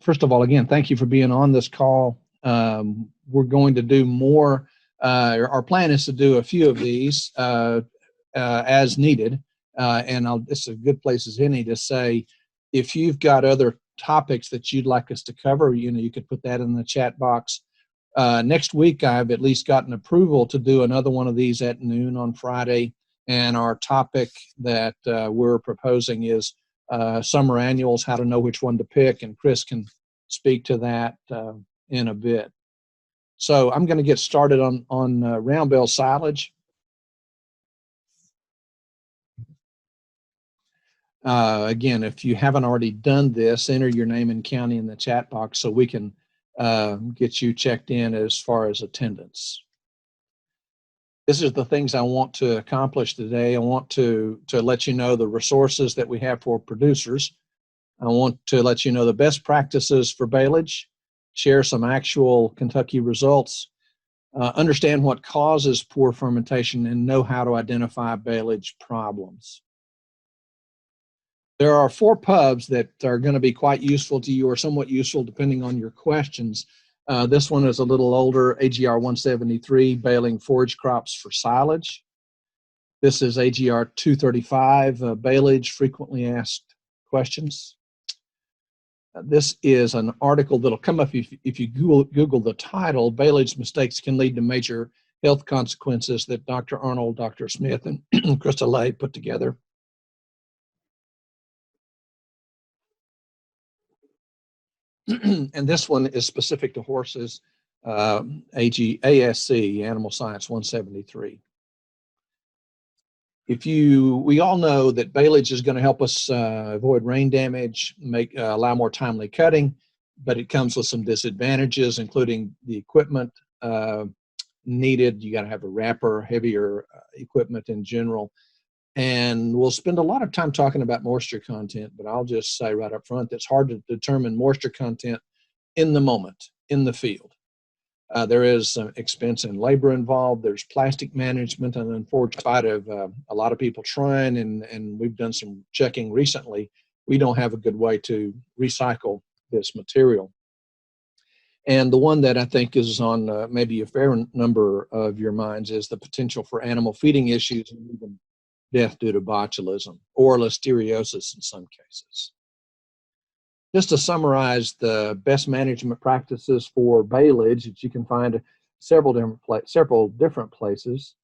First of all, again, thank you for being on this call. We're going to do more. Our plan is to do a few of these as needed. This is a good place as any to say, if you've got other topics that you'd like us to cover, you could put that in the chat box. Next week, I've at least gotten approval to do another one of these at noon on Friday. And our topic that we're proposing is summer annuals, how to know which one to pick, and Chris can speak to that in a bit. So I'm going to get started on round bale silage. Again, if you haven't already done this, enter your name and county in the chat box so we can get you checked in as far as attendance. This is the things I want to accomplish today. I want to let you know the resources that we have for producers. I want to let you know the best practices for baleage, share some actual Kentucky results, understand what causes poor fermentation, and know how to identify baleage problems. There are 4 pubs that are going to be quite useful to you or somewhat useful depending on your questions. This one is a little older, AGR 173, baling forage crops for silage. This is AGR 235, baleage frequently asked questions. This is an article that'll come up if you Google the title, Baleage Mistakes Can Lead to Major Health Consequences, that Dr. Arnold, Dr. Smith, and Krista Lay put together. And this one is specific to horses, ASC, Animal Science 173. We all know that baleage is going to help us avoid rain damage, allow more timely cutting, but it comes with some disadvantages, including the equipment needed. You got to have a wrapper, heavier equipment in general. And we'll spend a lot of time talking about moisture content, but I'll just say right up front, it's hard to determine moisture content in the moment, in the field. There is some expense and labor involved. There's plastic management, and in spite of a lot of people trying, and we've done some checking recently, we don't have a good way to recycle this material. And the one that I think is on maybe a fair number of your minds is the potential for animal feeding issues and even death due to botulism or listeriosis in some cases. Just to summarize the best management practices for baleage that you can find several different places.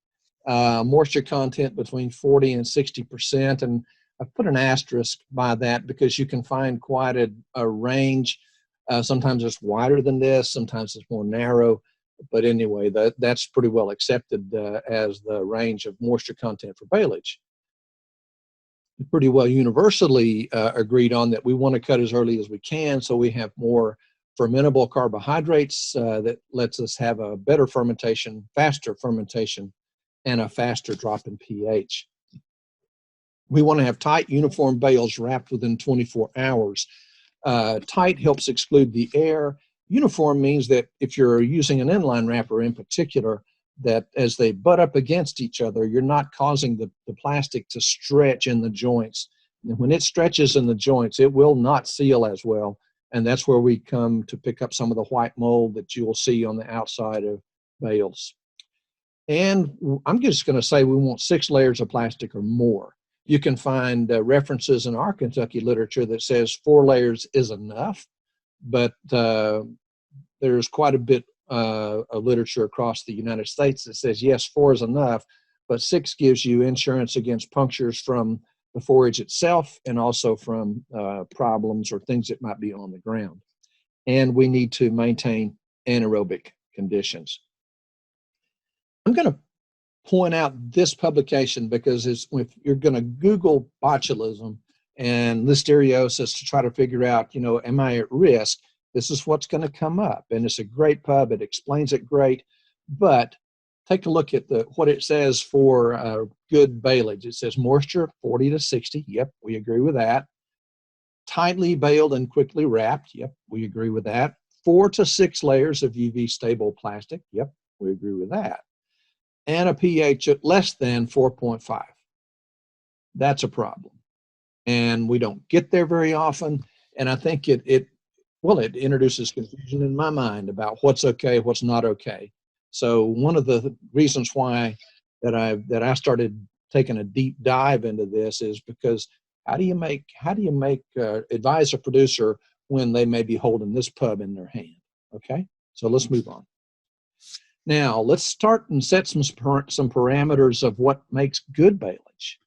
Moisture content between 40 and 60%, and I've put an asterisk by that because you can find quite a range. Sometimes it's wider than this, sometimes it's more narrow, but anyway, that's pretty well accepted as the range of moisture content for baleage. Pretty well universally agreed on that we want to cut as early as we can so we have more fermentable carbohydrates that lets us have a better fermentation, faster fermentation, and a faster drop in pH. We want to have tight, uniform bales wrapped within 24 hours. Tight helps exclude the air. Uniform means that if you're using an inline wrapper in particular, that as they butt up against each other, you're not causing the plastic to stretch in the joints. And when it stretches in the joints, it will not seal as well. And that's where we come to pick up some of the white mold that you will see on the outside of bales. And I'm just going to say we want 6 layers of plastic or more. You can find references in our Kentucky literature that says 4 layers is enough, but there's quite a bit of literature across the United States that says, yes, 4 is enough, but 6 gives you insurance against punctures from the forage itself and also from problems or things that might be on the ground. And we need to maintain anaerobic conditions. I'm going to point out this publication because if you're going to Google botulism and listeriosis to try to figure out, am I at risk? This is what's going to come up, and it's a great pub. It explains it great, but take a look at what it says for good baleage. It says moisture 40 to 60. Yep, we agree with that. Tightly baled and quickly wrapped. Yep, we agree with that. 4 to 6 layers of UV stable plastic. Yep, we agree with that. And a pH at less than 4.5. That's a problem, and we don't get there very often. And I think it Well, it introduces confusion in my mind about what's okay, what's not okay. So one of the reasons why that I started taking a deep dive into this is because how do you make advise a producer when they may be holding this pub in their hand? Okay, so let's move on. Now let's start and set some parameters of what makes good baleage.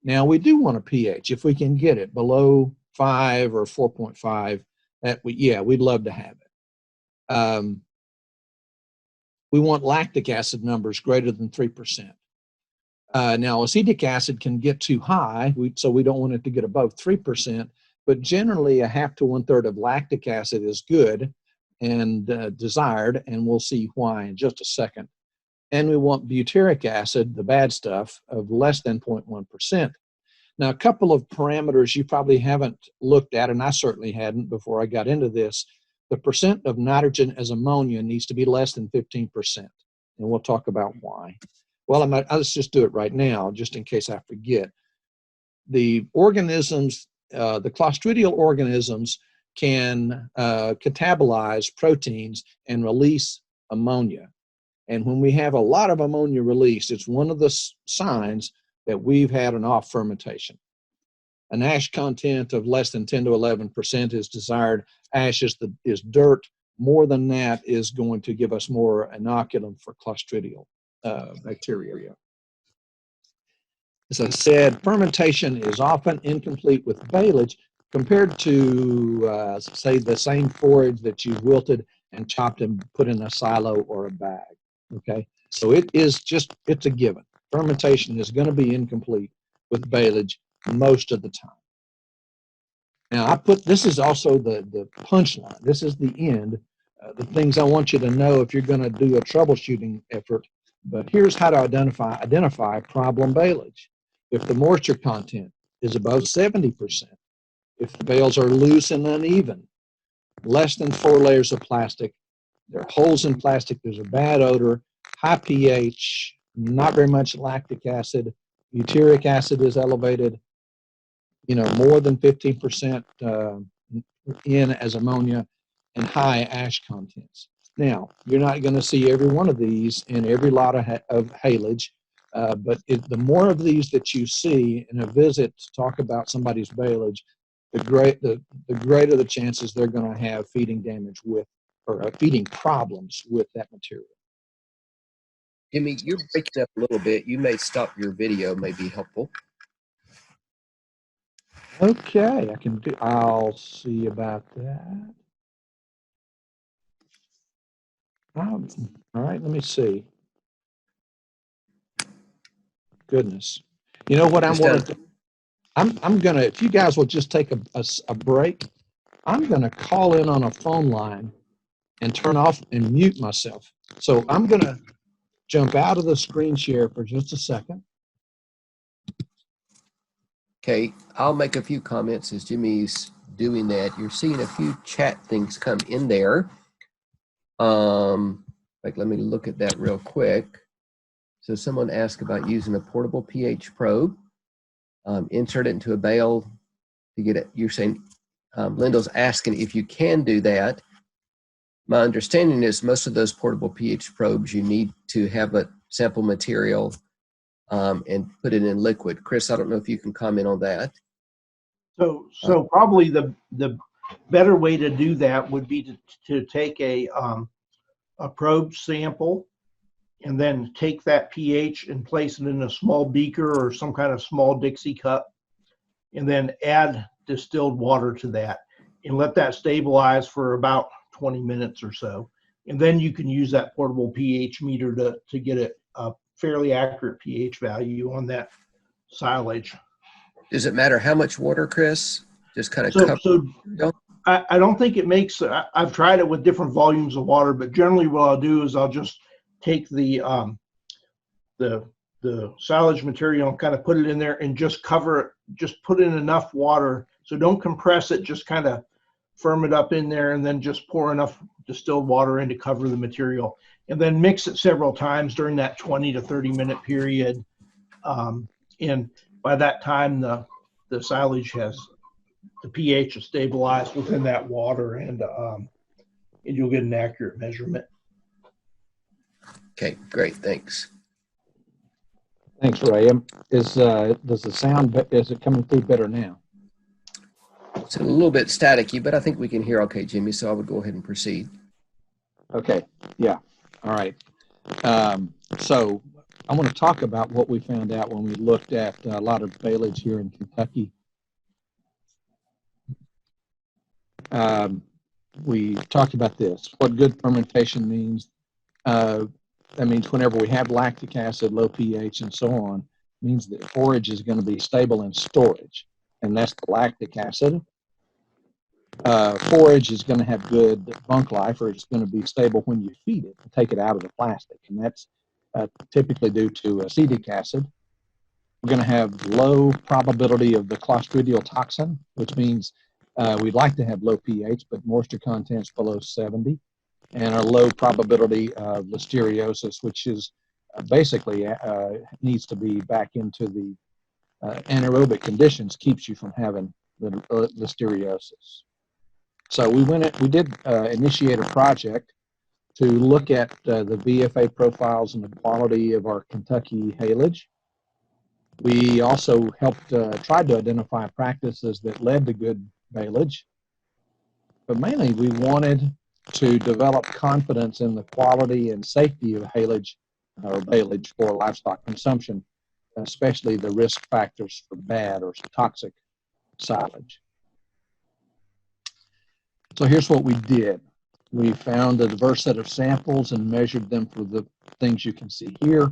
Now we do want a pH if we can get it below 5 or 4.5. We'd love to have it. We want lactic acid numbers greater than 3%. Now, acetic acid can get too high, so we don't want it to get above 3%, but generally a half to 1/3 of lactic acid is good and desired, and we'll see why in just a second. And we want butyric acid, the bad stuff, of less than 0.1%. Now, a couple of parameters you probably haven't looked at, and I certainly hadn't before I got into this. The percent of nitrogen as ammonia needs to be less than 15%, and we'll talk about why. Well, let's just do it right now, just in case I forget. The organisms, the clostridial organisms can catabolize proteins and release ammonia. And when we have a lot of ammonia released, it's one of the signs that we've had an off fermentation. An ash content of less than 10 to 11% is desired. Ash is dirt. More than that is going to give us more inoculum for clostridial bacteria. As I said, fermentation is often incomplete with baleage compared to, say, the same forage that you wilted and chopped and put in a silo or a bag. Okay, so it's a given. Fermentation is going to be incomplete with baleage most of the time. Now, this is also the punchline. This is the end, the things I want you to know if you're going to do a troubleshooting effort. But here's how to identify problem baleage. If the moisture content is above 70%, if the bales are loose and uneven, less than 4 layers of plastic, there are holes in plastic, there's a bad odor, high pH, not very much lactic acid, butyric acid is elevated, more than 15% in as ammonia, and high ash contents. Now, you're not going to see every one of these in every lot of haylage, but the more of these that you see in a visit to talk about somebody's baleage, the greater the chances they're going to have feeding damage with or feeding problems with that material. Jimmy, you're breaking up a little bit. You may stop your video, may be helpful. Okay, I'll see about that. All right, let me see. Goodness. You know what I'm going to do? I'm going to, if you guys will just take a break, I'm going to call in on a phone line and turn off and mute myself. So I'm going to jump out of the screen share for just a second. Okay, I'll make a few comments as Jimmy's doing that. You're seeing a few chat things come in there. Let me look at that real quick. So someone asked about using a portable pH probe, insert it into a bale to get it. You're saying, Linda's asking if you can do that. My understanding is most of those portable pH probes, you need to have a sample material and put it in liquid. Chris, I don't know if you can comment on that. So probably the better way to do that would be to take a probe sample and then take that pH and place it in a small beaker or some kind of small Dixie cup, and then add distilled water to that and let that stabilize for about 20 minutes or so. And then you can use that portable pH meter to get a fairly accurate pH value on that silage. Does it matter how much water, Chris? Just kind of I don't think it makes. I've tried it with different volumes of water, but generally what I'll do is I'll just take the silage material and kind of put it in there and just cover it. Just put in enough water, so don't compress it. Just kind of firm it up in there, and then just pour enough distilled water in to cover the material, and then mix it several times during that 20 to 30 minute period. And by that time, the silage has the pH is stabilized within that water, and you'll get an accurate measurement. Okay, great, thanks. Thanks, Ray. Does the sound, is it coming through better now? It's a little bit staticky, but I think we can hear okay, Jimmy, so I would go ahead and proceed. Okay, yeah, all right. So I want to talk about what we found out when we looked at a lot of baleage here in Kentucky. We talked about this, what good fermentation means. That means whenever we have lactic acid, low pH, and so on, means that forage is going to be stable in storage, and that's the lactic acid. Forage is going to have good bunk life, or it's going to be stable when you feed it and take it out of the plastic, and that's typically due to acetic acid. We're going to have low probability of the clostridial toxin, which means we'd like to have low pH, but moisture contents below 70, and a low probability of listeriosis, which is basically needs to be back into the anaerobic conditions, keeps you from having the listeriosis. So we did initiate a project to look at the VFA profiles and the quality of our Kentucky haylage. We also helped tried to identify practices that led to good baleage, but mainly we wanted to develop confidence in the quality and safety of haylage or baleage for livestock consumption, especially the risk factors for bad or toxic silage. So here's what we did. We found a diverse set of samples and measured them for the things you can see here.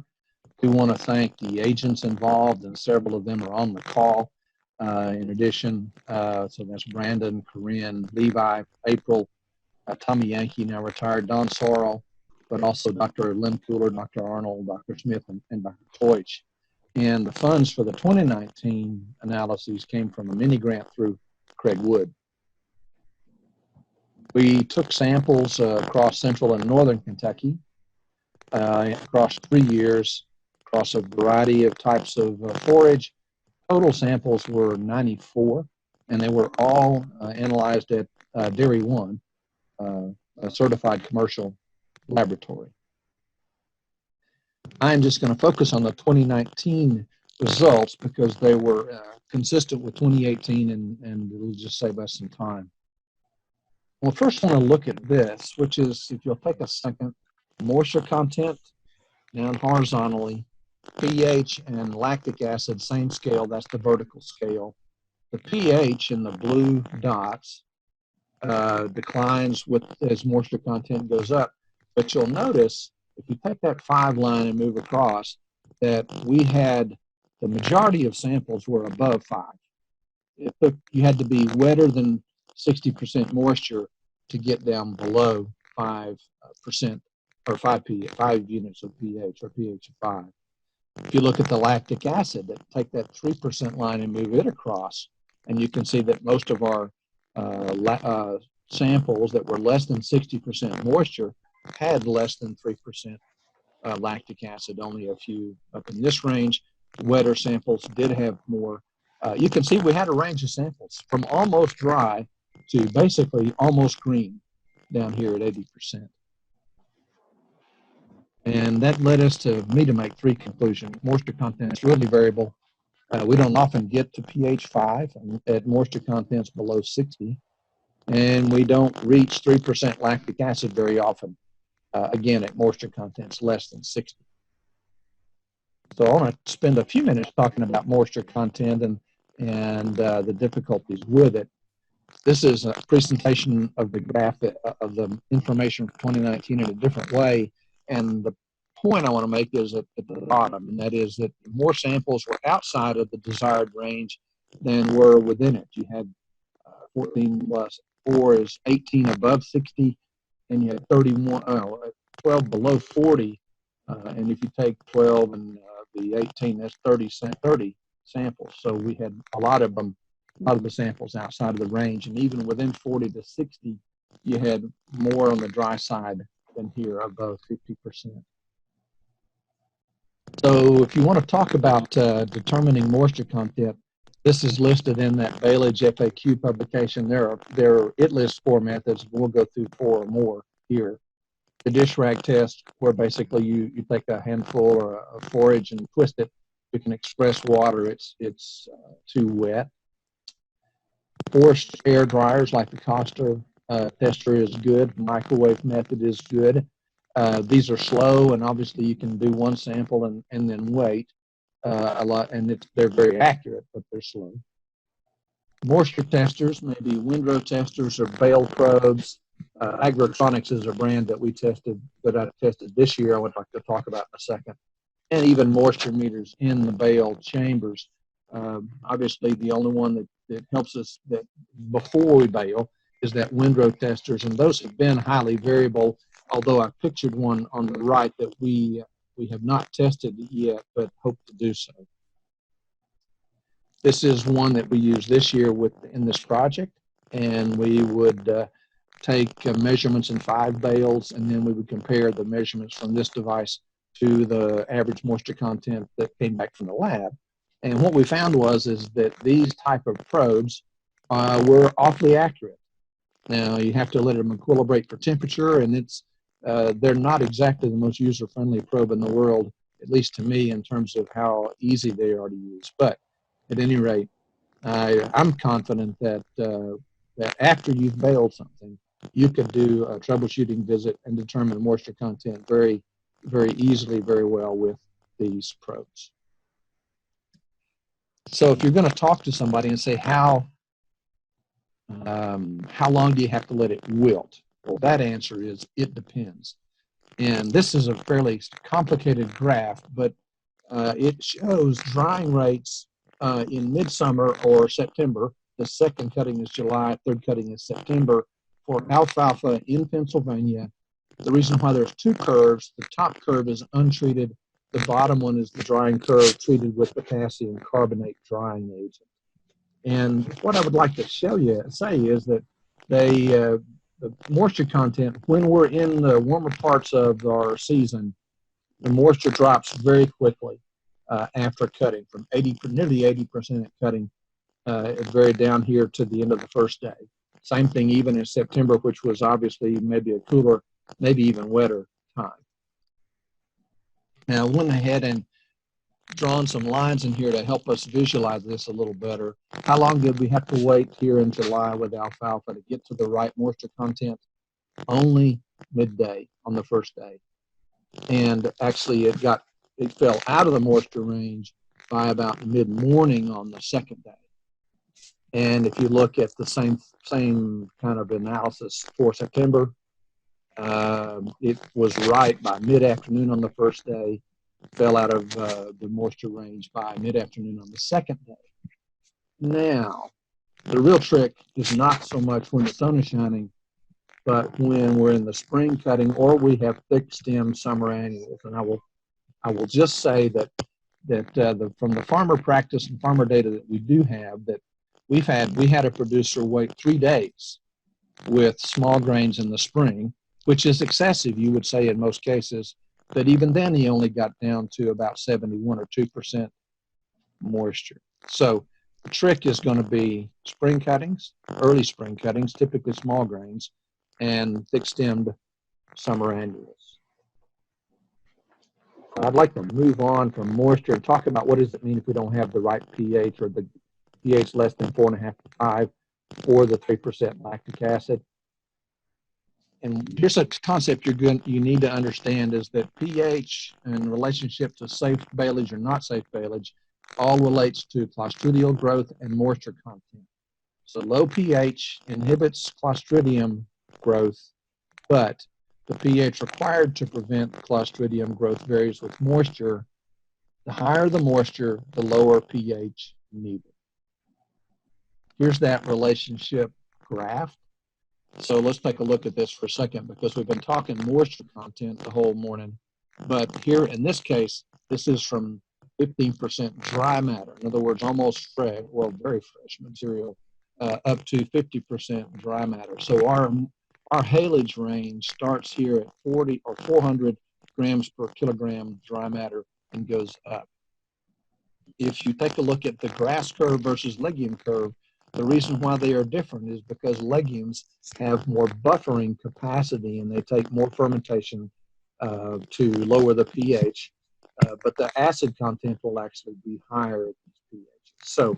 We want to thank the agents involved, and several of them are on the call. In addition, so that's Brandon, Corinne, Levi, April, Tommy Yankee, now retired, Don Sorrell, but also Dr. Lynn Cooler, Dr. Arnold, Dr. Smith, and Dr. Teutsch. And the funds for the 2019 analyses came from a mini grant through Craig Wood. We took samples across central and northern Kentucky across 3 years, across a variety of types of forage. Total samples were 94, and they were all analyzed at Dairy One, a certified commercial laboratory. I'm just going to focus on the 2019 results because they were consistent with 2018, and it'll just save us some time. Well, first I want to look at this, which is, if you'll take a second, moisture content down horizontally, pH and lactic acid, same scale, that's the vertical scale. The pH in the blue dots declines as moisture content goes up. But you'll notice, if you take that 5 line and move across, that we had the majority of samples were above 5. You had to be wetter than 60% moisture to get down below 5% or 5 units of pH or pH of 5. If you look at the lactic acid, take that 3% line and move it across, and you can see that most of our samples that were less than 60% moisture had less than 3% lactic acid. Only a few up in this range. Wetter samples did have more. You can see we had a range of samples from almost dry to basically almost green down here at 80%. And that led us to make 3 conclusions. Moisture content is really variable. We don't often get to pH 5 at moisture contents below 60. And we don't reach 3% lactic acid very often, again, at moisture contents less than 60. So I want to spend a few minutes talking about moisture content and the difficulties with it. This is a presentation of the graph of the information for 2019 in a different way. And the point I want to make is at the bottom, and that is that more samples were outside of the desired range than were within it. You had 14 plus 4 is 18 above 60, and you had 12 below 40. And if you take 12 and the 18, that's 30 samples. So we had a lot of the samples outside of the range, and even within 40 to 60, you had more on the dry side than here, above 50%. So if you want to talk about determining moisture content, This is listed in that Baleage FAQ publication. There it lists 4 methods. We'll go through 4 or more here. The dish rag test, where basically you take a handful or a forage and twist it. You can express water. It's too wet. Forced air dryers like the Costa tester is good. Microwave method is good. These are slow, and obviously you can do one sample and then wait a lot, and they're very accurate, but they're slow. Moisture testers, maybe windrow testers or Bale probes. Agrotronics is a brand that I tested this year. I would like to talk about in a second. And even moisture meters in the Bale chambers. Obviously, the only one that helps us that before we bale is that windrow testers, and those have been highly variable. Although I pictured one on the right that we have not tested yet, but hope to do so. This is one that we use this year in this project, and we would take measurements in 5 bales, and then we would compare the measurements from this device to the average moisture content that came back from the lab. And what we found is that these type of probes were awfully accurate. Now you have to let them equilibrate for temperature, and they're not exactly the most user-friendly probe in the world, at least to me, in terms of how easy they are to use. But at any rate, I'm confident that that after you've baled something, you could do a troubleshooting visit and determine moisture content very, very easily, very well with these probes. So if you're going to talk to somebody and say, how long do you have to let it wilt? Well, that answer is, it depends. And this is a fairly complicated graph, but it shows drying rates in midsummer or September. The second cutting is July, third cutting is September for alfalfa in Pennsylvania. The reason why there's 2 curves, the top curve is untreated. The bottom one is the drying curve treated with potassium carbonate drying agent. And what I would like to say is that the moisture content, when we're in the warmer parts of our season, the moisture drops very quickly after cutting, from nearly 80% at cutting, very down here to the end of the first day. Same thing even in September, which was obviously maybe a cooler, maybe even wetter time. Now, I went ahead and drawn some lines in here to help us visualize this a little better. How long did we have to wait here in July with alfalfa to get to the right moisture content? Only midday on the first day. And actually it fell out of the moisture range by about mid-morning on the second day. And if you look at the same kind of analysis for September, it was right by mid-afternoon on the first day, fell out of the moisture range by mid-afternoon on the second day. Now, the real trick is not so much when the sun is shining, but when we're in the spring cutting or we have thick stem summer annuals. And I will just say that from the farmer practice and farmer data that we do have, that we had a producer wait 3 days with small grains in the spring, which is excessive, you would say, in most cases. But even then, he only got down to about 71 or 2% moisture. So the trick is going to be spring cuttings, early spring cuttings, typically small grains, and thick-stemmed summer annuals. I'd like to move on from moisture and talk about what does it mean if we don't have the right pH, or the pH less than 4.5 to 5, or the 3% lactic acid. And here's a concept you need to understand, is that pH in relationship to safe baleage or not safe baleage all relates to clostridial growth and moisture content. So low pH inhibits clostridium growth, but the pH required to prevent clostridium growth varies with moisture. The higher the moisture, the lower pH needed. Here's that relationship graph. So let's take a look at this for a second, because we've been talking moisture content the whole morning. But here in this case, this is from 15% dry matter. In other words, almost fresh, well, very fresh material, up to 50% dry matter. So our haylage range starts here at 40 or 400 grams per kilogram dry matter and goes up. if you take a look at the grass curve versus legume curve, the reason why they are different is because legumes have more buffering capacity and they take more fermentation to lower the pH, but the acid content will actually be higher at these pH. So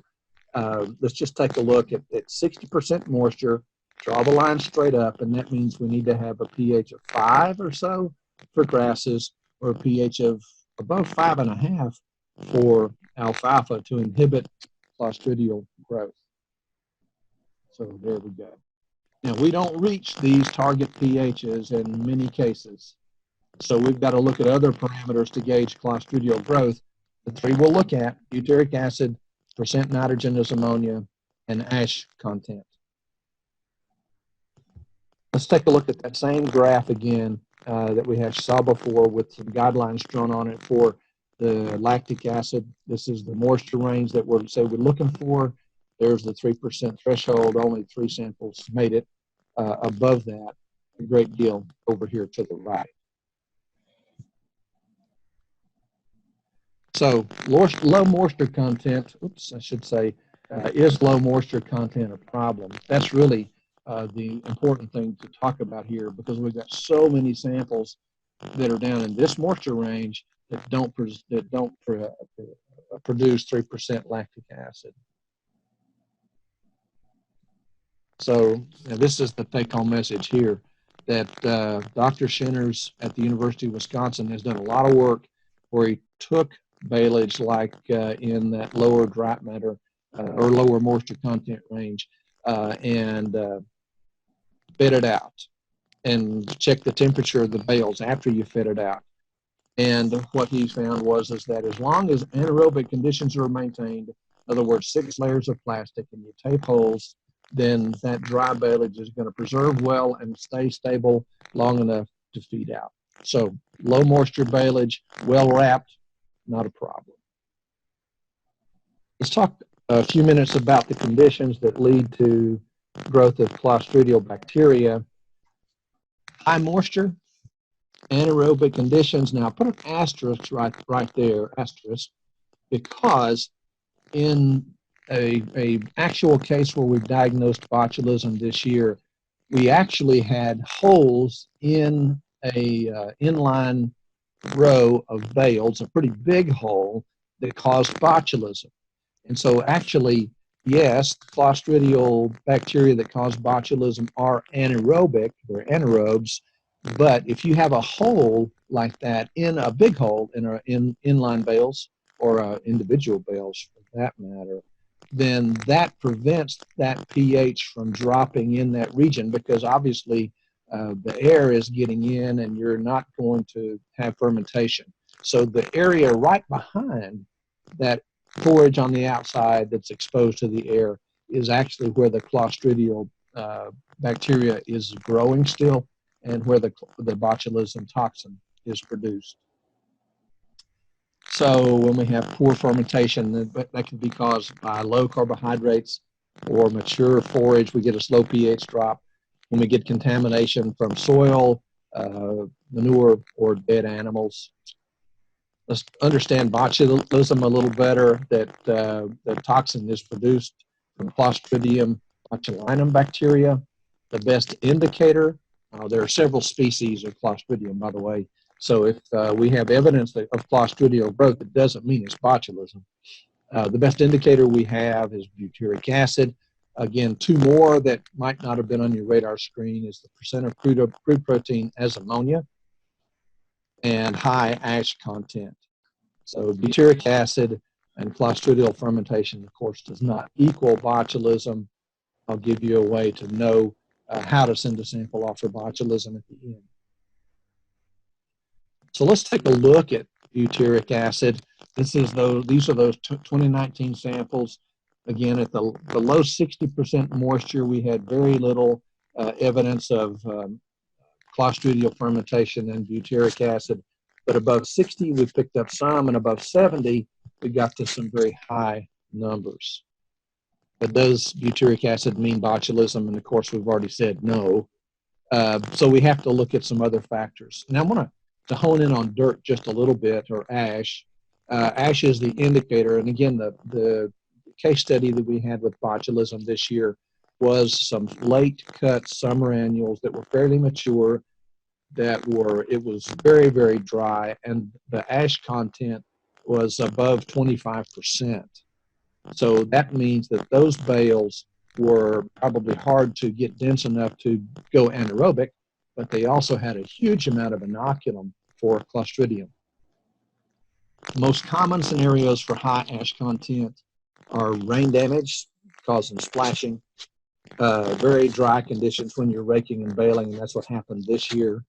let's just take a look at 60% moisture, draw the line straight up, and that means we need to have a pH of 5 or so for grasses, or a pH of above 5.5 for alfalfa to inhibit clostridial growth. So there we go. Now, we don't reach these target pHs in many cases. So we've got to look at other parameters to gauge clostridial growth. The three we'll look at: butyric acid, percent nitrogenous ammonia, and ash content. Let's take a look at that same graph again that we saw before, with some guidelines drawn on it for the lactic acid. This is the moisture range that we're looking for. There's the 3% threshold. Only 3 samples made it above that. A great deal over here to the right. So low moisture content, is low moisture content a problem? That's really the important thing to talk about here, because we've got so many samples that are down in this moisture range that don't produce 3% lactic acid. So this is the take-home message here, that Dr. Shinners at the University of Wisconsin has done a lot of work where he took baleage like in that lower dry matter or lower moisture content range and fed it out, and check the temperature of the bales after you fed it out. And what he found was that as long as anaerobic conditions are maintained, in other words, 6 layers of plastic, and you tape holes, then that dry baleage is going to preserve well and stay stable long enough to feed out. So low moisture baleage, well wrapped, not a problem. Let's talk a few minutes about the conditions that lead to growth of clostridial bacteria. High moisture, anaerobic conditions. Now put an asterisk right there, asterisk, because in a actual case where we've diagnosed botulism this year, we actually had holes in a inline row of bales, a pretty big hole that caused botulism. And so actually, yes, clostridial bacteria that cause botulism are anaerobic, they're anaerobes, but if you have a hole like that, in a big hole in inline bales or individual bales for that matter, then that prevents that pH from dropping in that region, because obviously the air is getting in and you're not going to have fermentation. So the area right behind that forage on the outside that's exposed to the air is actually where the clostridial bacteria is growing still, and where the botulism toxin is produced. So when we have poor fermentation, that can be caused by low carbohydrates or mature forage. We get a slow pH drop. When we get contamination from soil, manure, or dead animals. Let's understand botulism a little better. That the toxin is produced from Clostridium botulinum bacteria. The best indicator, there are several species of Clostridium, by the way. So if we have evidence of clostridial growth, it doesn't mean it's botulism. The best indicator we have is butyric acid. Again, 2 more that might not have been on your radar screen is the percent of crude protein as ammonia and high ash content. So butyric acid and clostridial fermentation, of course, does not equal botulism. I'll give you a way to know how to send a sample off for botulism at the end. So let's take a look at butyric acid. These are those 2019 samples. Again, at the low 60% moisture, we had very little evidence of clostridial fermentation and butyric acid. But above 60, we picked up some, and above 70, we got to some very high numbers. But does butyric acid mean botulism? And of course, we've already said no. So we have to look at some other factors. Now I want to hone in on dirt just a little bit, or ash. Ash is the indicator. And again, the case study that we had with botulism this year was some late cut summer annuals that were fairly mature, it was very, very dry, and the ash content was above 25%. So that means that those bales were probably hard to get dense enough to go anaerobic, but they also had a huge amount of inoculum for Clostridium. Most common scenarios for high ash content are rain damage causing splashing, very dry conditions when you're raking and baling, and that's what happened this year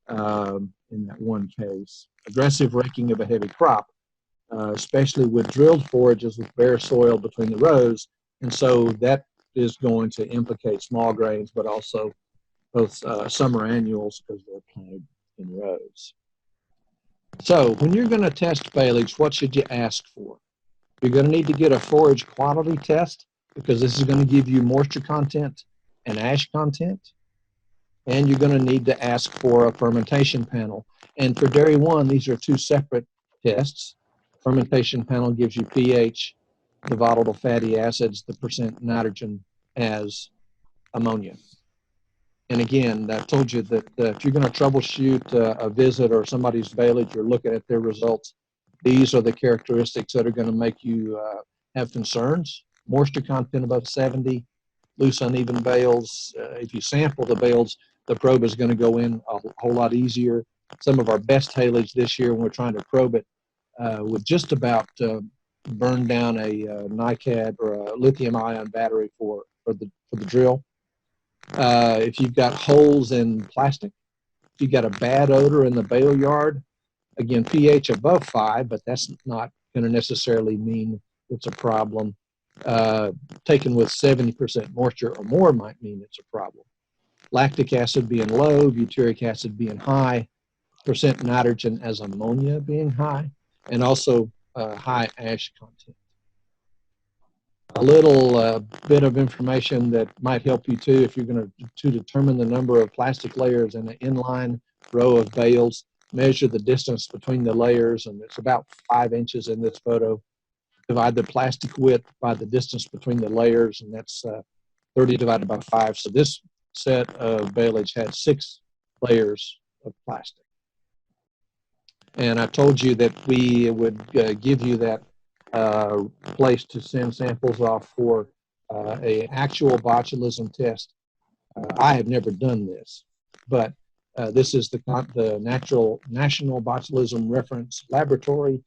in that one case. Aggressive raking of a heavy crop, especially with drilled forages with bare soil between the rows, and so that is going to implicate small grains, but also both summer annuals because they're planted in rows. So when you're going to test baleage, what should you ask for? You're going to need to get a forage quality test because this is going to give you moisture content and ash content. And you're going to need to ask for a fermentation panel. And for dairy 1, these are two separate tests. Fermentation panel gives you pH, the volatile fatty acids, the percent nitrogen as ammonia. And again, I told you that if you're going to troubleshoot a visit or somebody's baleage, you're looking at their results. These are the characteristics that are going to make you have concerns. Moisture content above 70, loose uneven bales. If you sample the bales, the probe is going to go in a whole lot easier. Some of our best haylage this year when we're trying to probe it would just about burn down a NiCad or a lithium ion battery for the drill. If you've got holes in plastic, if you've got a bad odor in the bale yard, again, pH above 5, but that's not going to necessarily mean it's a problem. Taken with 70% moisture or more might mean it's a problem. Lactic acid being low, butyric acid being high, percent nitrogen as ammonia being high, and also high ash content. A little bit of information that might help you too if you're going to determine the number of plastic layers in an inline row of bales. Measure the distance between the layers, and it's about 5 inches in this photo. Divide the plastic width by the distance between the layers, and that's 30 divided by 5. So this set of baleage had 6 layers of plastic. And I told you that we would give you that place to send samples off for a actual botulism test. I have never done this, but this is the National Botulism Reference Laboratory,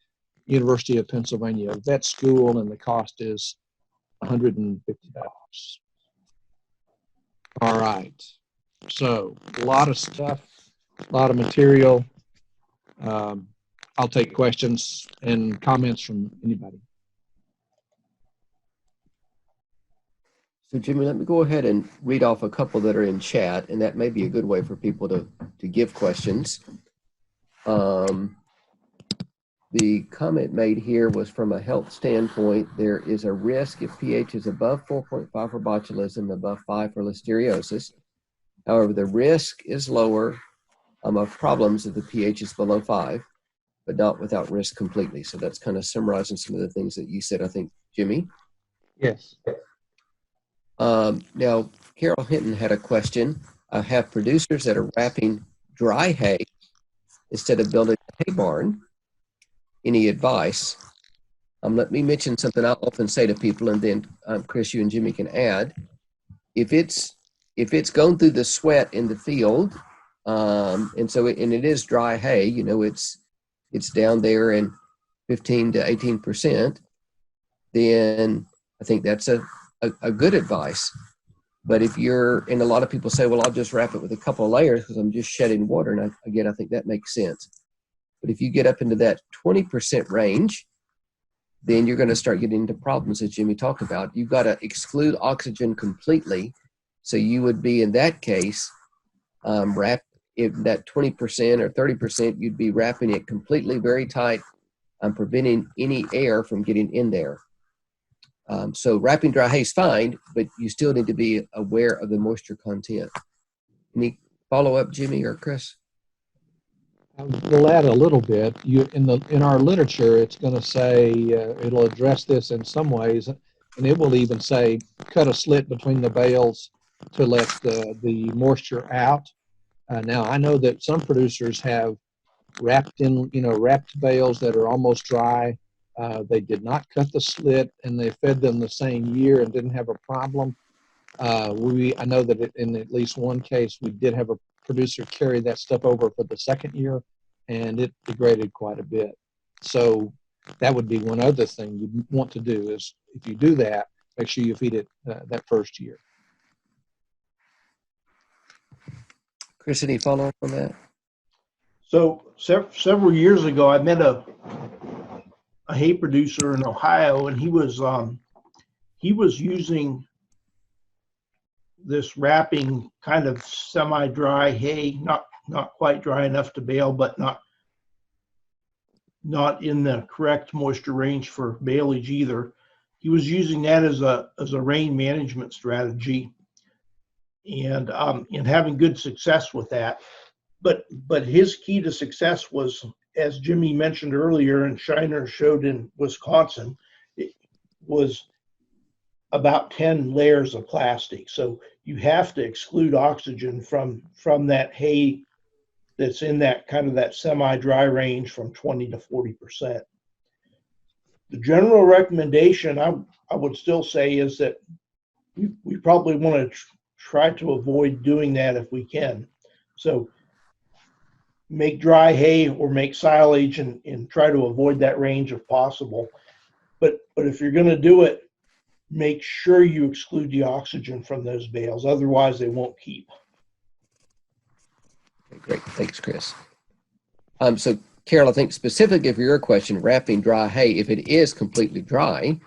University of Pennsylvania Vet School, and the cost is $150. All right, so a lot of stuff, a lot of material. I'll take questions and comments from anybody. So Jimmy, let me go ahead and read off a couple that are in chat, and that may be a good way for people to give questions. The comment made here was from a health standpoint, there is a risk if pH is above 4.5 for botulism, above 5 for listeriosis. However, the risk is lower of problems if the pH is below 5, but not without risk completely. So that's kind of summarizing some of the things that you said, I think, Jimmy. Yes. Now, Carol Hinton had a question. I have producers that are wrapping dry hay instead of building a hay barn. Any advice? Let me mention something I often say to people, and then Chris, you and Jimmy can add. If it's going through the sweat in the field, and it is dry hay, you know, it's down there in 15 to 18%, then I think that's a good advice. But if you're, and a lot of people say, well, I'll just wrap it with a couple of layers because I'm just shedding water. And I think that makes sense. But if you get up into that 20% range, then you're going to start getting into problems that Jimmy talked about. You've got to exclude oxygen completely. So you would be, in that case, wrap in that 20% or 30%, you'd be wrapping it completely very tight, preventing any air from getting in there. So wrapping dry hay is fine, but you still need to be aware of the moisture content. Any follow-up, Jimmy or Chris? We'll add a little bit. In our literature, it's going to say it'll address this in some ways, and it will even say cut a slit between the bales to let the moisture out. Now, I know that some producers have wrapped bales that are almost dry. They did not cut the slit, and they fed them the same year and didn't have a problem. I know that in at least one case, we did have a producer carry that stuff over for the second year, and it degraded quite a bit. So that would be one other thing you want to do is if you do that, make sure you feed it that first year. Chris, any follow up on that? So several years ago, I met a hay producer in Ohio, and he was using this wrapping kind of semi-dry hay, not quite dry enough to bale, but not in the correct moisture range for baleage either. He was using that as a rain management strategy, and having good success with that. But his key to success was, as Jimmy mentioned earlier, and Shiner showed in Wisconsin, it was about 10 layers of plastic. So you have to exclude oxygen from that hay that's in that kind of that semi-dry range from 20 to 40%. The general recommendation I would still say is that we probably want to try to avoid doing that if we can. So make dry hay or make silage and try to avoid that range if possible. But if you're going to do it, make sure you exclude the oxygen from those bales. Otherwise, they won't keep. Okay, great. Thanks, Chris. So, Carol, I think specifically for your question, wrapping dry hay, if it is completely dry,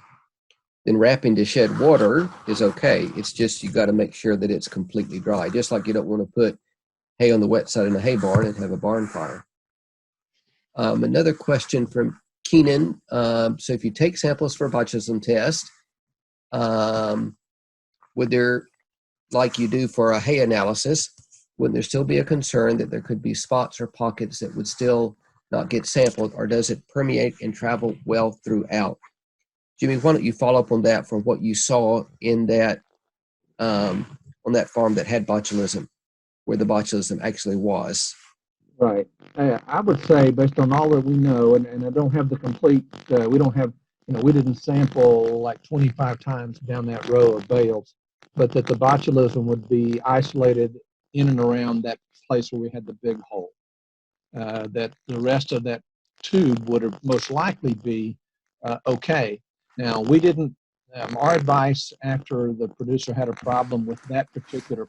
then wrapping to shed water is okay. It's just you got to make sure that it's completely dry. Just like you don't want to put hay on the wet side in a hay barn and have a barn fire. Another question from Keenan. So if you take samples for a botulism test, would there, like you do for a hay analysis, would there still be a concern that there could be spots or pockets that would still not get sampled, or does it permeate and travel well throughout? Jimmy, why don't you follow up on that from what you saw in that on that farm that had botulism, where the botulism actually was? Right. I would say, based on all that we know, and I don't have the complete, we don't have, we didn't sample like 25 times down that row of bales, but that the botulism would be isolated in and around that place where we had the big hole. That the rest of that tube would have most likely be okay. Now, we didn't, our advice after the producer had a problem with that particular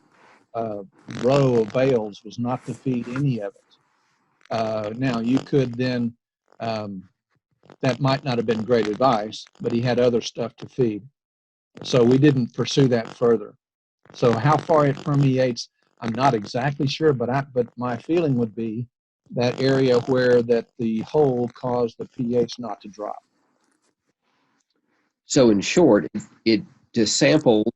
row of bales was not to feed any of it. Now, you could then, that might not have been great advice, but he had other stuff to feed. So we didn't pursue that further. So how far it permeates, I'm not exactly sure, but my feeling would be that area where that the hole caused the pH not to drop. So in short, it just sampled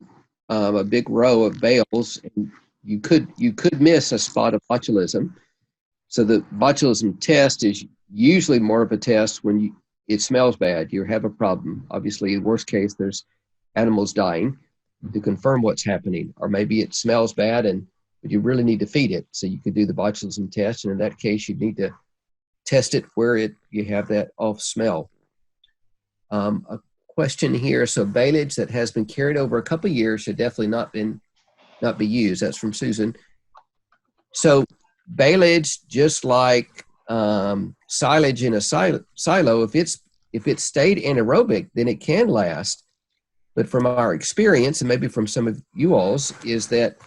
a big row of bales, and you could miss a spot of botulism. So the botulism test is usually more of a test when it smells bad. You have a problem. Obviously, in the worst case, there's animals dying to confirm what's happening, or maybe it smells bad but you really need to feed it. So you could do the botulism test, and in that case, you need to test it where you have that off smell. A question here. So baleage that has been carried over a couple of years should definitely not be used. That's from Susan. So baleage, just like silage in a silo, if it's stayed anaerobic, then it can last. But from our experience, and maybe from some of you all's, is that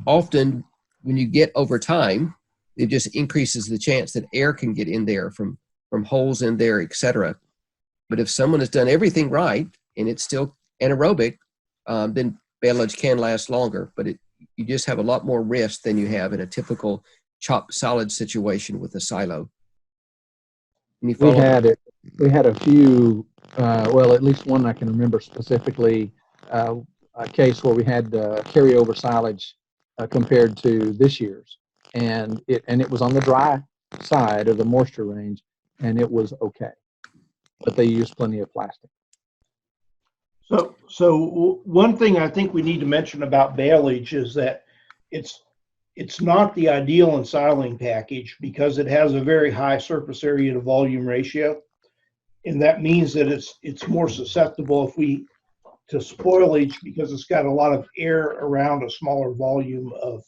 often when you get over time, it just increases the chance that air can get in there from holes in there, etc. But if someone has done everything right and it's still anaerobic, then baleage can last longer. But you just have a lot more risk than you have in a typical chopped solid situation with a silo. We had a few, well, at least one I can remember specifically, a case where we had carryover silage compared to this year's, and it was on the dry side of the moisture range, and it was okay. But they used plenty of plastic. So one thing I think we need to mention about baleage is that it's not the ideal ensiling package because it has a very high surface area to volume ratio, and that means that it's more susceptible to spoilage because it's got a lot of air around a smaller volume of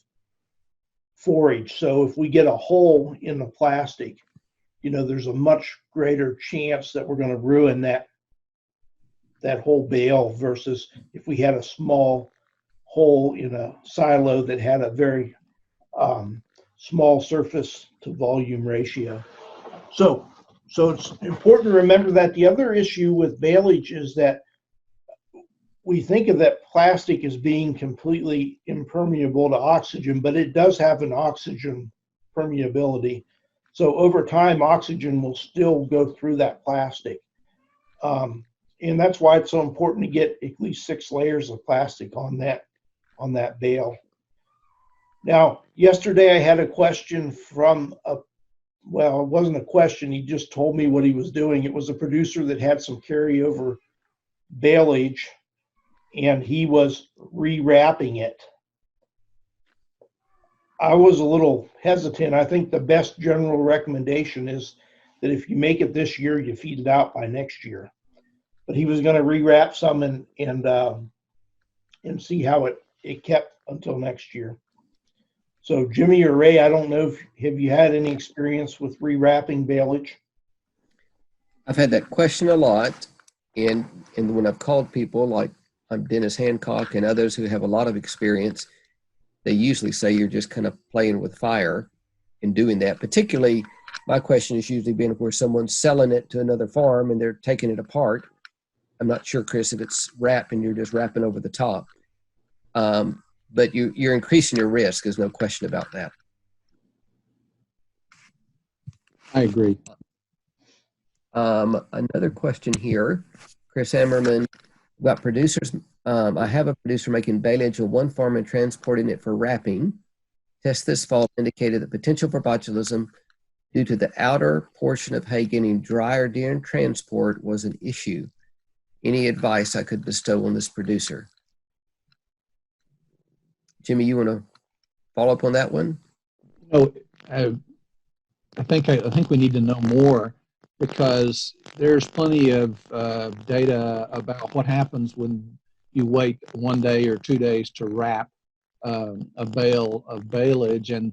forage. So if we get a hole in the plastic, there's a much greater chance that we're going to ruin that whole bale versus if we had a small hole in a silo that had a very small surface to volume ratio. So it's important to remember that the other issue with baleage is that we think of that plastic as being completely impermeable to oxygen, but it does have an oxygen permeability. So over time, oxygen will still go through that plastic. And that's why it's so important to get at least 6 layers of plastic on that bale. Now, yesterday I had a question from well, it wasn't a question. He just told me what he was doing. It was a producer that had some carryover baleage, and he was rewrapping it. I was a little hesitant. I think the best general recommendation is that if you make it this year, you feed it out by next year. But he was going to rewrap some and see how it kept until next year. So Jimmy or Ray, I don't know have you had any experience with rewrapping baleage? I've had that question a lot, and when I've called people like Dennis Hancock and others who have a lot of experience, they usually say you're just kind of playing with fire in doing that. Particularly, my question has usually been where someone's selling it to another farm and they're taking it apart. I'm not sure, Chris, if it's wrapped and you're just wrapping over the top. But you're increasing your risk. There's no question about that. I agree. Another question here, Chris Ammerman, about producers. I have a producer making baleage on one farm and transporting it for wrapping. Tests this fall indicated the potential for botulism due to the outer portion of hay getting drier during transport was an issue. Any advice I could bestow on this producer? Jimmy, you want to follow up on that one? I think we need to know more, because there's plenty of data about what happens when you wait 1 day or 2 days to wrap a bale of baleage, and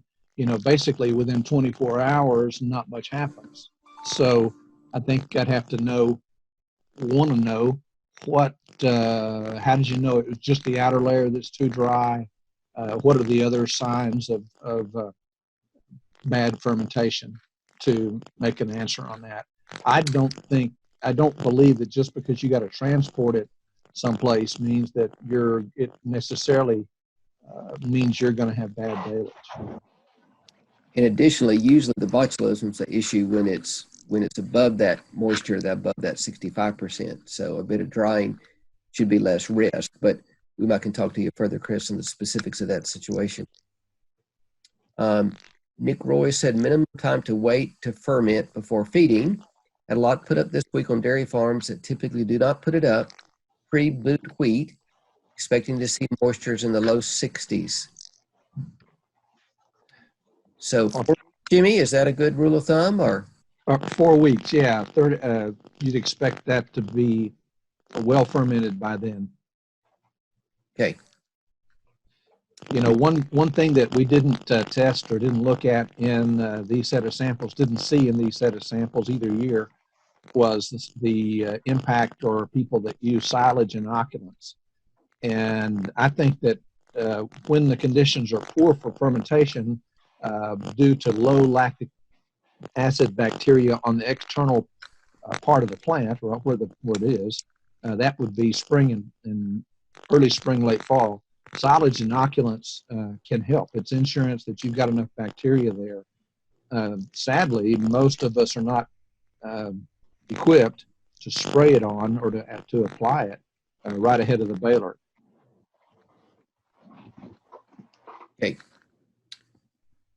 basically within 24 hours, not much happens. So I think I'd have to want to know what. How did you know it was just the outer layer that's too dry? What are the other signs of bad fermentation to make an answer on that? I don't believe that just because you got to transport it someplace means that it necessarily means you're going to have bad baleage. And additionally, usually the botulism is an issue when it's above that moisture, above that 65%. So a bit of drying should be less risk, but we might can talk to you further, Chris, on the specifics of that situation. Nick Roy said minimum time to wait to ferment before feeding. Had a lot put up this week on dairy farms that typically do not put it up pre-boot wheat, expecting to see moistures in the low 60s. So, Jimmy, is that a good rule of thumb, or 4 weeks? Yeah, you'd expect that to be well fermented by then. Okay. One thing that we didn't test or didn't look at in these set of samples, didn't see in these set of samples either year, was the impact or people that use silage inoculants. And I think that when the conditions are poor for fermentation due to low lactic acid bacteria on the external part of the plant, or where it is, that would be spring and early spring, late fall. Silage inoculants can help. It's insurance that you've got enough bacteria there. Sadly, most of us are not equipped to spray it on or to apply it right ahead of the baler. Okay.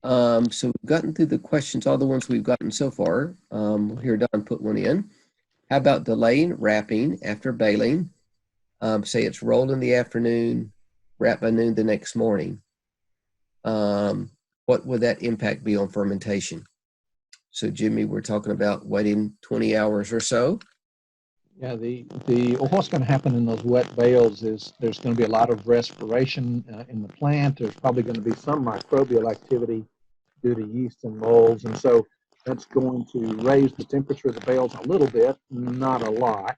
So we've gotten through the questions, all the ones we've gotten so far. We'll hear Don put one in. How about delaying wrapping after baling? Say it's rolled in the afternoon, wrapped by noon the next morning. What would that impact be on fermentation? So Jimmy, we're talking about waiting 20 hours or so. Yeah, what's going to happen in those wet bales is there's going to be a lot of respiration in the plant. There's probably going to be some microbial activity due to yeast and molds, and so that's going to raise the temperature of the bales a little bit, not a lot,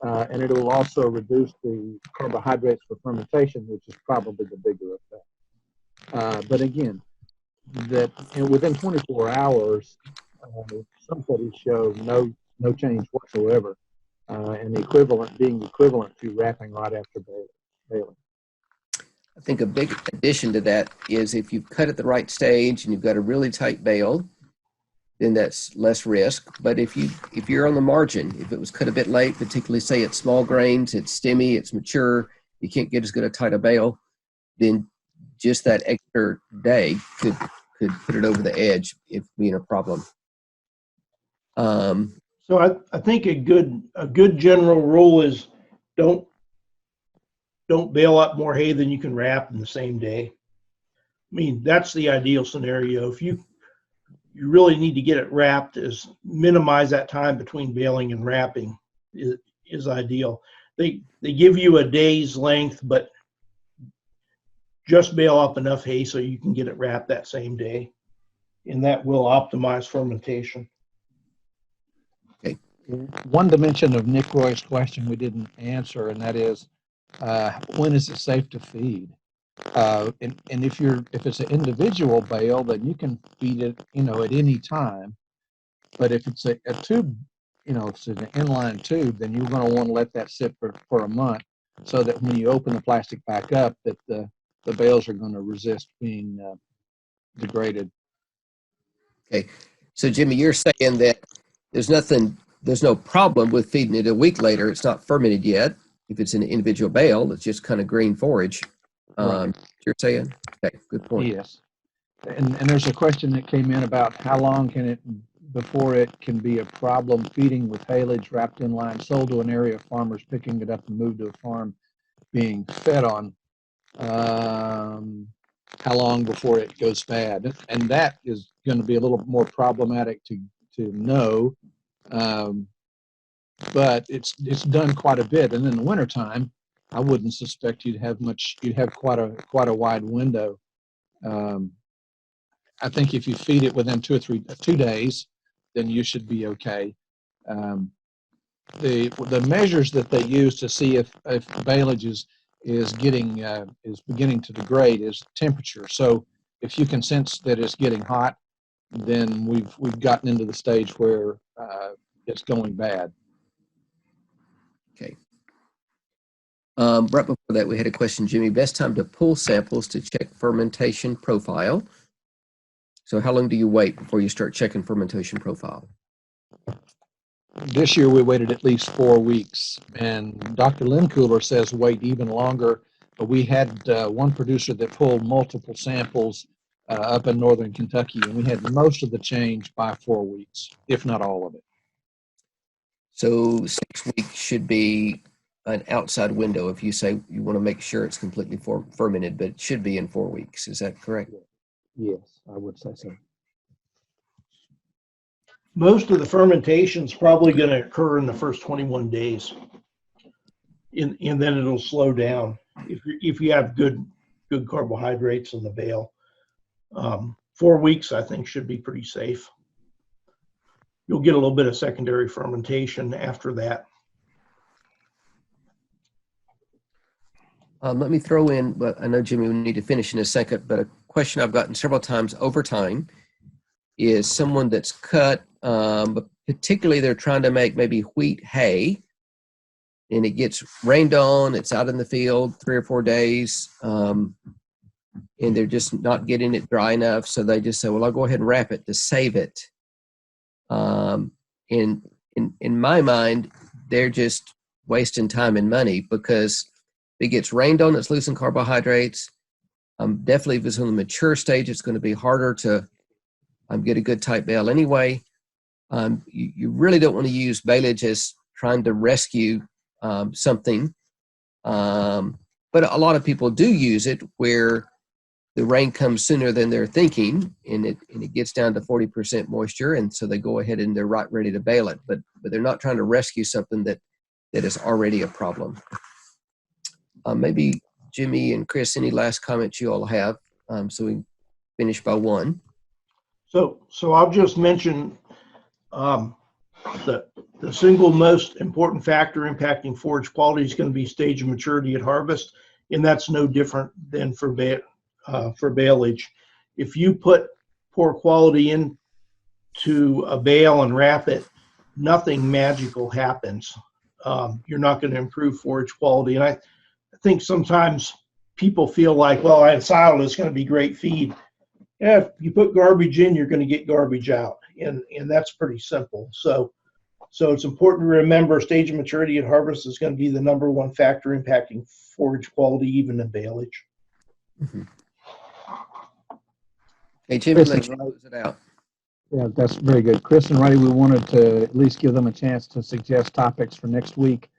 and it will also reduce the carbohydrates for fermentation, which is probably the bigger effect. But again, that within 24 hours, some studies show no change whatsoever. And being equivalent to wrapping right after baling. I think a big addition to that is if you cut at the right stage and you've got a really tight bale, then that's less risk. But if you're on the margin, if it was cut a bit late, particularly say it's small grains, it's stemmy, it's mature, you can't get as good a tight a bale, then just that extra day could put it over the edge if being a problem. So I think a good general rule is don't bale up more hay than you can wrap in the same day. I mean, that's the ideal scenario. If you really need to get it wrapped, is minimize that time between baling and wrapping is ideal. They give you a day's length, but just bale up enough hay so you can get it wrapped that same day, and that will optimize fermentation. Okay. One dimension of Nick Roy's question we didn't answer, and that is, when is it safe to feed? And if it's an individual bale, then you can feed it, at any time. But if it's a tube, if it's an inline tube, then you're going to want to let that sit for a month, so that when you open the plastic back up, that the bales are going to resist being degraded. Okay. So Jimmy, you're saying that there's no problem with feeding it a week later. It's not fermented yet. If it's an individual bale, it's just kind of green forage. Right. You're saying? Okay, good point. Yes. And there's a question that came in about how long before it can be a problem feeding with haylage wrapped in line, sold to an area of farmers picking it up and moved to a farm being fed on. How long before it goes bad? And that is going to be a little more problematic to know. But it's done quite a bit. And in the wintertime, I wouldn't suspect you'd have quite a wide window. I think if you feed it within 2 days, then you should be okay. The measures that they use to see if baleage is beginning to degrade is temperature. So if you can sense that it's getting hot, then we've gotten into the stage where it's going bad. Okay. Right before that, we had a question, Jimmy. Best time to pull samples to check fermentation profile. So how long do you wait before you start checking fermentation profile? This year we waited at least 4 weeks, and Dr. Lincooler says wait even longer. But we had one producer that pulled multiple samples up in northern Kentucky, and we had most of the change by 4 weeks, if not all of it. So 6 weeks should be an outside window if you say you want to make sure it's completely fermented, but it should be in 4 weeks. Is that correct? Yes, I would say so. Most of the fermentation is probably going to occur in the first 21 days, and then it'll slow down if you have good carbohydrates in the bale. 4 weeks, I think, should be pretty safe. You'll get a little bit of secondary fermentation after that. Let me throw in, but I know Jimmy will need to finish in a second, but a question I've gotten several times over time is someone that's cut, but particularly they're trying to make maybe wheat hay, and it gets rained on, it's out in the field 3 or 4 days, and they're just not getting it dry enough, so they just say, well, I'll go ahead and wrap it to save it. In my mind, they're just wasting time and money, because if it gets rained on, it's losing carbohydrates. Definitely if it's on the mature stage, it's going to be harder to get a good type bale anyway. You really don't want to use baleage as trying to rescue something. But a lot of people do use it where the rain comes sooner than they're thinking, and it gets down to 40% moisture, and so they go ahead and they're right ready to bale it. But they're not trying to rescue something that is already a problem. Maybe Jimmy and Chris, any last comments you all have, so we finish by 1. So I'll just mention the single most important factor impacting forage quality is going to be stage of maturity at harvest, and that's no different than for baleage. If you put poor quality into a bale and wrap it, nothing magical happens. You're not going to improve forage quality. And I think sometimes people feel like, well, silage is going to be great feed. Yeah, if you put garbage in, you're going to get garbage out, and that's pretty simple. So it's important to remember stage of maturity at harvest is going to be the #1 factor impacting forage quality, even in baleage. Mm-hmm. Hey, Jimmy, let's close it out. Yeah, that's very good. Chris and Ray, we wanted to at least give them a chance to suggest topics for next week.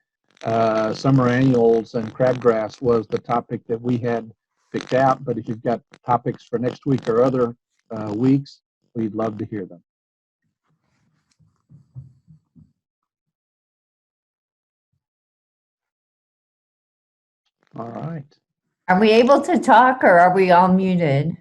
Summer annuals and crabgrass was the topic that we had picked out, but if you've got topics for next week or other weeks, we'd love to hear them. All right. Are we able to talk, or are we all muted?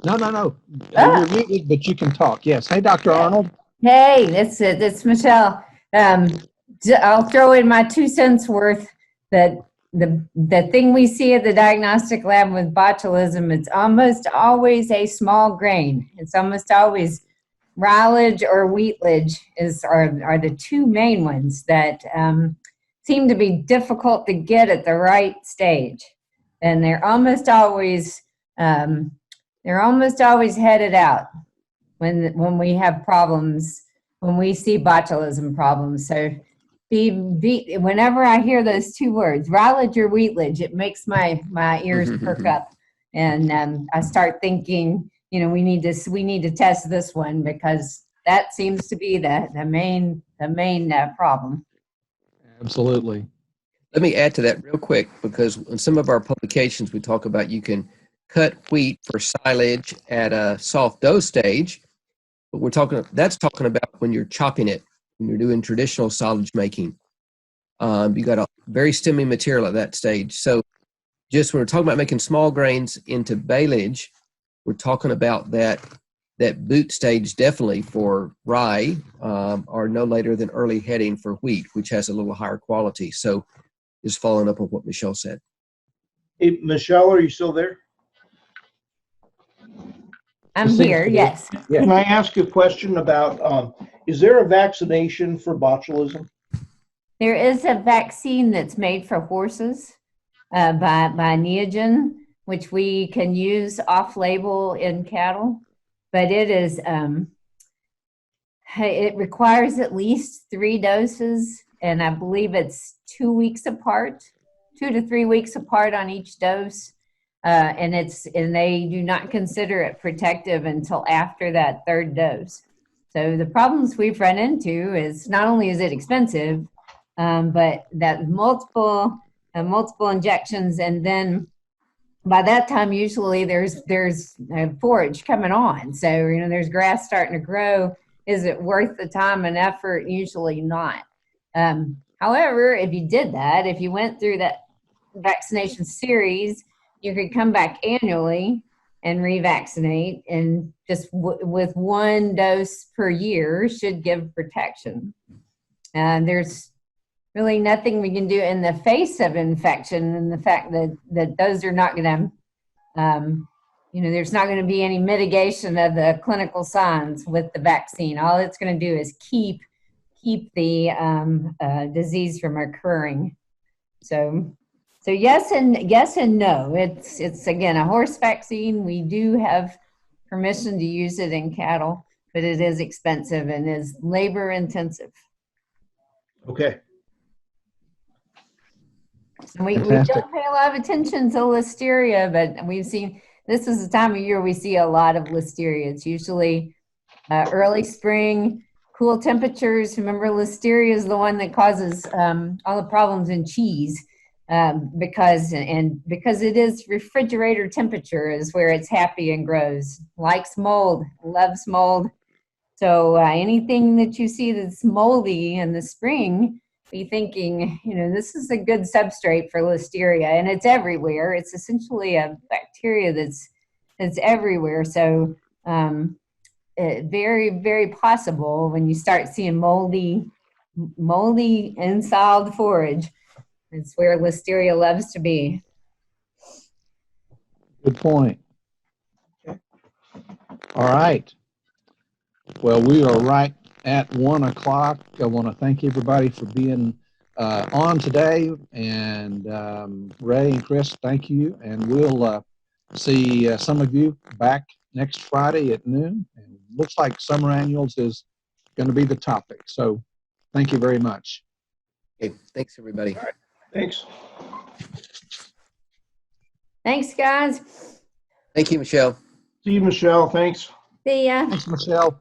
No. You're muted, but you can talk. Yes. Hey, Dr. Arnold. Hey, it's Michelle. I'll throw in my 2 cents worth that the thing we see at the diagnostic lab with botulism, it's almost always a small grain. It's almost always silage or wheatlage are the 2 main ones that seem to be difficult to get at the right stage, and they're almost always headed out when we have problems, when we see botulism problems. So whenever I hear those 2 words, silage or wheatlage, it makes my ears perk up, and I start thinking, we need to test this one, because that seems to be the main problem. Absolutely. Let me add to that real quick, because in some of our publications we talk about you can cut wheat for silage at a soft dough stage, but that's talking about when you're chopping it, when you're doing traditional silage making. You got a very stemmy material at that stage. So just when we're talking about making small grains into baleage, we're talking about that boot stage definitely for rye, or no later than early heading for wheat, which has a little higher quality. So just following up on what Michelle said. Hey, Michelle, are you still there? I'm here, yes. Yeah. Can I ask a question about, is there a vaccination for botulism? There is a vaccine that's made for horses by Neogen, which we can use off-label in cattle, but it requires at least 3 doses, and I believe it's 2 weeks apart, 2 to 3 weeks apart on each dose. And they do not consider it protective until after that 3rd dose. So the problems we've run into is not only is it expensive, but that multiple injections, and then by that time usually there's forage coming on. So there's grass starting to grow. Is it worth the time and effort? Usually not. However, if you did that, if you went through that vaccination series, you could come back annually and revaccinate, and just with 1 dose per year should give protection. And there's really nothing we can do in the face of infection, and the fact that those are not going to, there's not going to be any mitigation of the clinical signs with the vaccine. All it's going to do is keep the disease from occurring. So yes and no. It's again a horse vaccine. We do have permission to use it in cattle, but it is expensive and is labor intensive. Okay. And we don't pay a lot of attention to listeria, but we've seen this is the time of year we see a lot of listeria. It's usually early spring, cool temperatures. Remember, listeria is the one that causes all the problems in cheese because it is refrigerator temperature is where it's happy and grows. Likes mold, loves mold. So anything that you see that's moldy in the spring, be thinking, this is a good substrate for listeria, and it's everywhere. It's essentially a bacteria that's everywhere. So very, very possible when you start seeing moldy installed forage. It's where listeria loves to be. Good point. All right. Well, we are right at 1 o'clock. I want to thank everybody for being on today. And Ray and Chris, thank you. And we'll see some of you back next Friday at noon. And looks like summer annuals is going to be the topic. So thank you very much. Okay, thanks everybody. Thanks. Thanks, guys. Thank you, Michelle. See you, Michelle. Thanks. See ya. Thanks, Michelle.